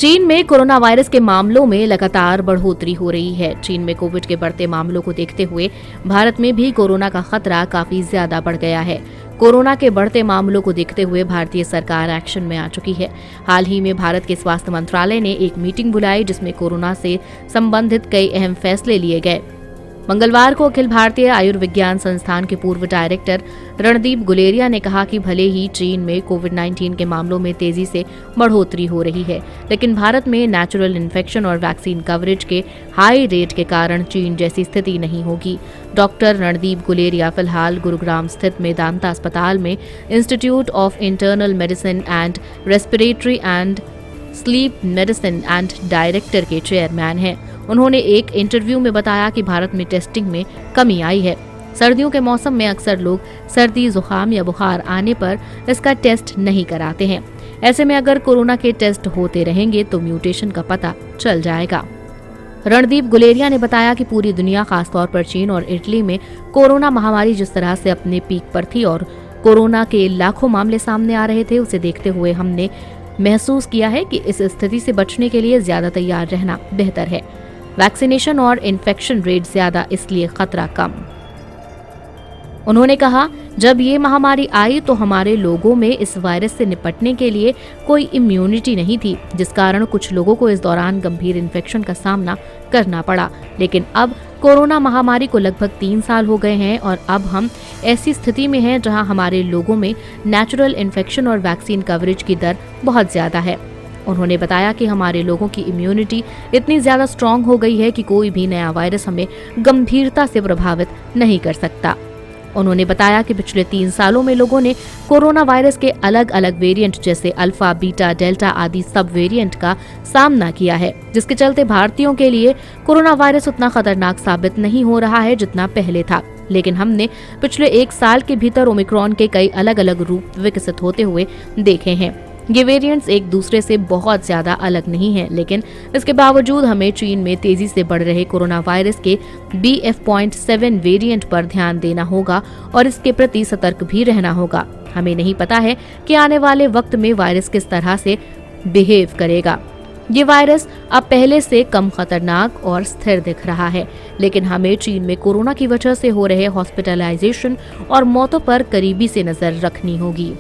चीन में corona virus के मामलों में लगातार बढ़ोतरी हो रही है। चीन में कोविड के बढ़ते मामलों को देखते हुए भारत में भी कोरोना का खतरा काफी ज्यादा बढ़ गया है। कोरोना के बढ़ते मामलों को देखते हुए भारतीय सरकार एक्शन में आ चुकी है। हाल ही में भारत के स्वास्थ्य मंत्रालय ने एक मीटिंग बुलाई जिसमें कोरोना से संबंधित कई अहम फैसले लिए गए। मंगलवार को अखिल भारतीय आयुर्विज्ञान संस्थान के पूर्व डायरेक्टर रणदीप गुलेरिया ने कहा कि भले ही चीन में कोविड-19 के मामलों में तेजी से बढ़ोतरी हो रही है, लेकिन भारत में नेचुरल इन्फेक्शन और वैक्सीन कवरेज के हाई रेट के कारण चीन जैसी स्थिति नहीं होगी। डॉक्टर रणदीप गुलेरिया फिलहाल गुरुग्राम स्थित मेदांता अस्पताल में institute of internal medicine and respiratory and sleep medicine and director के चेयरमैन हैं। उन्होंने एक इंटरव्यू में बताया कि भारत में टेस्टिंग में कमी आई है। सर्दियों के मौसम में अक्सर लोग सर्दी, जुकाम या बुखार आने पर इसका टेस्ट नहीं कराते हैं। ऐसे में अगर कोरोना के टेस्ट होते रहेंगे तो म्यूटेशन का पता चल जाएगा। रणदीप गुलेरिया ने बताया कि पूरी दुनिया, खासतौर पर चीन और इटली में कोरोना महामारी जिस तरह से अपने पीक पर थी और कोरोना के लाखों मामले सामने आ रहे थे, उसे देखते हुए हमने महसूस किया है कि इस स्थिति से बचने के लिए ज्यादा तैयार रहना बेहतर है। वैक्सीनेशन और इन्फेक्शन रेट ज्यादा, इसलिए खतरा कम। उन्होंने कहा, जब ये महामारी आई तो हमारे लोगों में इस वायरस से निपटने के लिए कोई इम्यूनिटी नहीं थी, जिस कारण कुछ लोगों को इस दौरान गंभीर इन्फेक्शन का सामना करना पड़ा। लेकिन अब कोरोना महामारी को लगभग 3 साल हो गए हैं और अब हम ऐसी स्थिति में हैं जहां हमारे लोगों में नेचुरल इन्फेक्शन और वैक्सीन कवरेज की दर बहुत ज्यादा है। उन्होंने बताया कि हमारे लोगों की इम्यूनिटी इतनी ज्यादा स्ट्रांग हो गई है कि कोई भी नया वायरस हमें गंभीरता से प्रभावित नहीं कर सकता। उन्होंने बताया कि पिछले 3 सालों में लोगों ने कोरोना वायरस के अलग अलग वेरिएंट जैसे अल्फा, बीटा, डेल्टा आदि सब वेरिएंट का सामना किया है, जिसके चलते भारतीयों के लिए कोरोना वायरस उतना खतरनाक साबित नहीं हो रहा है जितना पहले था। लेकिन हमने पिछले 1 साल के भीतर ओमिक्रॉन के कई अलग अलग रूप विकसित होते हुए देखे हैं। ये वेरिएंट्स एक दूसरे से बहुत ज्यादा अलग नहीं हैं, लेकिन इसके बावजूद हमें चीन में तेजी से बढ़ रहे कोरोना वायरस के BF.7 वेरिएंट पर ध्यान देना होगा और इसके प्रति सतर्क भी रहना होगा। हमें नहीं पता है कि आने वाले वक्त में वायरस किस तरह से बिहेव करेगा। ये वायरस अब पहले से कम खतरनाक और स्थिर दिख रहा है, लेकिन हमें चीन में कोरोना की वजह से हो रहे हॉस्पिटलाइजेशन और मौतों पर करीबी से नजर रखनी होगी।